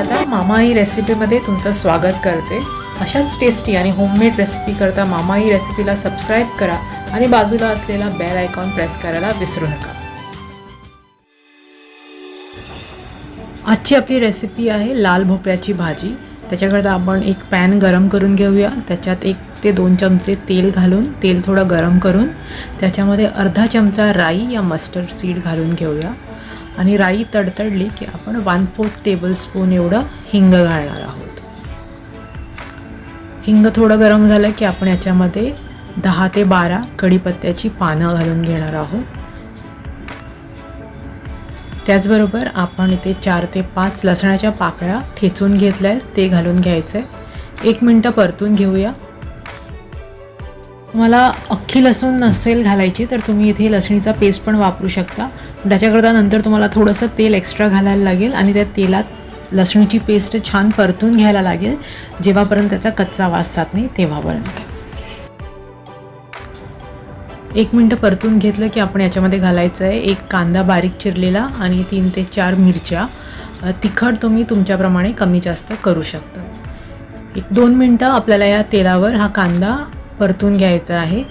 अनुराधा मामाई रेसिपीमध्ये तुमचं स्वागत करते। अशाच टेस्टी आणि होममेड रेसिपी करता मामाई रेसिपीला सबस्क्राईब करा आणि बाजूला असलेला बेल आयकॉन प्रेस करायला विसरू नका। आजची आपली रेसिपी आहे लाल भोपळ्याची भाजी। त्याच्याकरता आपण एक पॅन गरम करून घेऊया। त्याच्यात 1 ते 2 चमचे तेल घालून तेल थोडं गरम करून त्याच्यामध्ये अर्धा चमचा राई या मस्टर्ड सीड घालून घेऊया आणि राई तडतडली की आपण 1/4 टेबलस्पून एवढं हिंग घालणार आहोत। हिंग थोडं गरम झालं की आपण याच्यामध्ये 10 ते 12 कढीपत्त्याची पानं घालून घेणार आहोत। त्याचबरोबर आपण इथे 4 ते 5 लसणाच्या पाकळ्या ठेचून घेतल्या ते घालून घ्यायचे। 1 मिनिट परतून घेऊया। तुम्हाला अख्खी लसूण नसेल घालायची तर तुम्ही इथे लसणीचा पेस्ट पण वापरू शकता। त्याच्याकरता नंतर तुम्हाला थोडंसं तेल एक्स्ट्रा घालायला लागेल आणि त्या तेलात लसणीची पेस्ट छान परतून घ्यायला लागेल जेव्हापर्यंत त्याचा कच्चा वास जात नाही तेव्हापर्यंत। 1 मिनिट परतून घेतलं की आपण याच्यामध्ये घालायचं आहे 1 कांदा बारीक चिरलेला आणि 3 ते 4 मिरच्या। तिखट तुम्ही तुमच्याप्रमाणे कमी जास्त करू शकता। 1-2 मिनिटं आपल्याला या तेलावर हा कांदा परतून घ्यायचा आहे।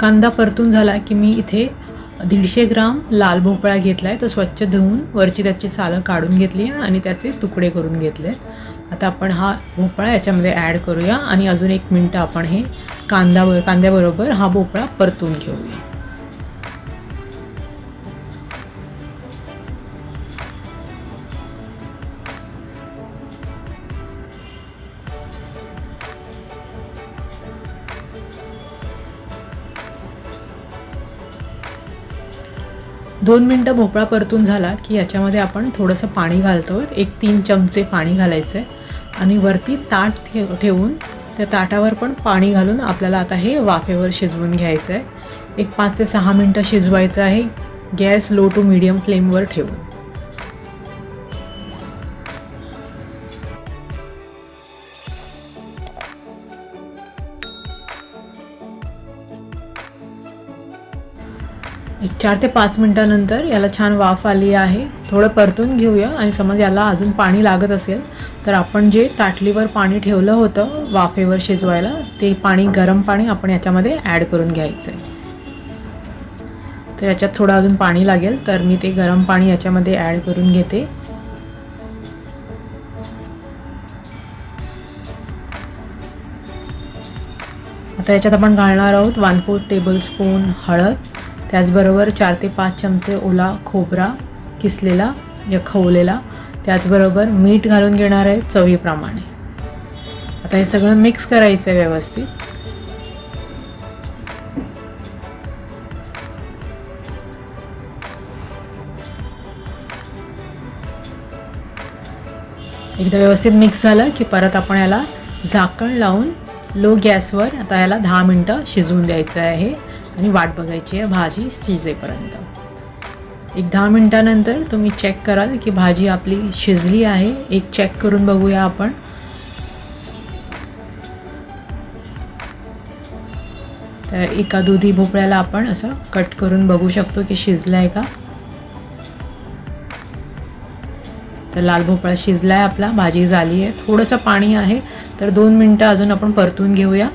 कांदा परतून झाला की मी इथे 150 ग्राम लाल भोपळा घेतलाय। तो स्वच्छ धुवून वरची त्याची सालं काढून घेतली आणि त्याचे तुकडे करून घेतले। आता आपण हा भोपळा याच्यामध्ये ॲड करूया आणि अजून 1 मिनिट आपण हे कांद्याबरोबर हा भोपळा परतून घेऊया। दोन मिनिटं भोपळा परतून झाला की याच्यामध्ये आपण थोडंसं पाणी घालतो। 1-3 चमचे पाणी घालायचं आहे आणि वरती ताट ठेवून त्या ताटावर पण पाणी घालून आपल्याला आता हे वाफेवर शिजवून घ्यायचं आहे। 5 ते 6 मिनिटं शिजवायचं आहे गॅस लो टू मीडियम फ्लेमवर ठेवून। एक 4 ते 5 मिनिटांनंतर याला छान वाफ आली आहे। थोडं परतून घेऊया आणि समज याला अजून पाणी लागत असेल तर आपण जे ताटलीवर पाणी ठेवलं होतं वाफेवर शिजवायला ते पाणी गरम पाणी आपण याच्यामध्ये ॲड करून घ्यायचं आहे। तर याच्यात थोडं अजून पाणी लागेल तर मी ते गरम पाणी याच्यामध्ये ॲड करून घेते। आता याच्यात आपण घालणार आहोत 1/4 टेबलस्पून हळद। त्याचबरोबर 4 ते 5 चमचे ओला खोबरा किसलेला या खवलेला। त्याचबरोबर मीठ घालून घेणार आहे चवीप्रमाणे। आता हे सगळं मिक्स करायचं आहे व्यवस्थित। एकदा व्यवस्थित मिक्स झालं की परत आपण याला झाकण लावून लो गॅसवर आता याला 10 मिनिटं शिजवून द्यायचं आहे आणि वाट बघायची आहे भाजी शिजेपर्यंत। 10 मिनिटांनंतर तुम्ही चेक कराल की भाजी आपली शिजली आहे। एक चेक करून बघूया आपण। तर एका दुधी भोपळ्याला आपण असं कट करून बघू शकतो की शिजलाय का। तर लाल भोपळा शिजलाय आपला, भाजी झाली आहे। थोडंसं पाणी आहे तर 2 मिनिटं अजून आपण परतून घेऊया।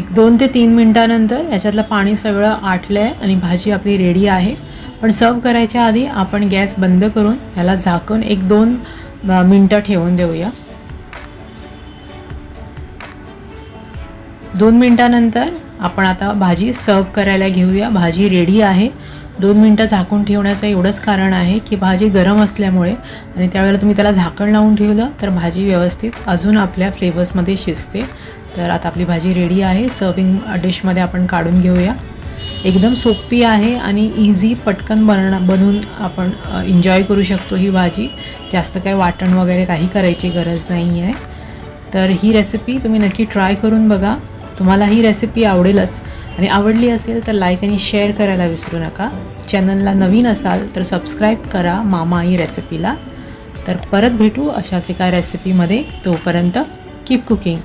2 ते 3 मिनिटांनंतर याच्यातलं पाणी सगळं आटलंय आणि भाजी आपली रेडी आहे। पण सर्व करायच्या आधी आपण गॅस बंद करून याला झाकून 1-2 मिनिटं ठेवून देऊया। 2 मिनिटांनंतर आपण आता भाजी सर्व करायला घेऊया। भाजी रेडी आहे। 2 मिनिटं झाकून ठेवण्याचं एवढंच कारण आहे की भाजी गरम असल्यामुळे आणि त्यावेळेला तुम्ही त्याला झाकण लावून ठेवलं तर भाजी व्यवस्थित अजून आपल्या फ्लेवर्समध्ये शिजते। तर आता आपली भाजी रेडी आहे। सर्विंग डिशमध्ये आपण काढून घेऊया। एकदम सोपी आहे आणि इझी पटकन बनवून आपण एन्जॉय करू शकतो ही भाजी। जास्त काही वाटण वगैरे काही करायची गरज नाही आहे। तर ही रेसिपी तुम्ही नक्की ट्राय करून बघा। तुम्हाला ही रेसिपी आवडेलच आणि आवडली असेल तर लाईक आणि शेअर करायला विसरू नका। चॅनलला नवीन असाल तर सबस्क्राईब करा मामाई रेसिपीला। तर परत भेटू अशाच एका रेसिपीमध्ये। तोपर्यंत कीप कुकिंग।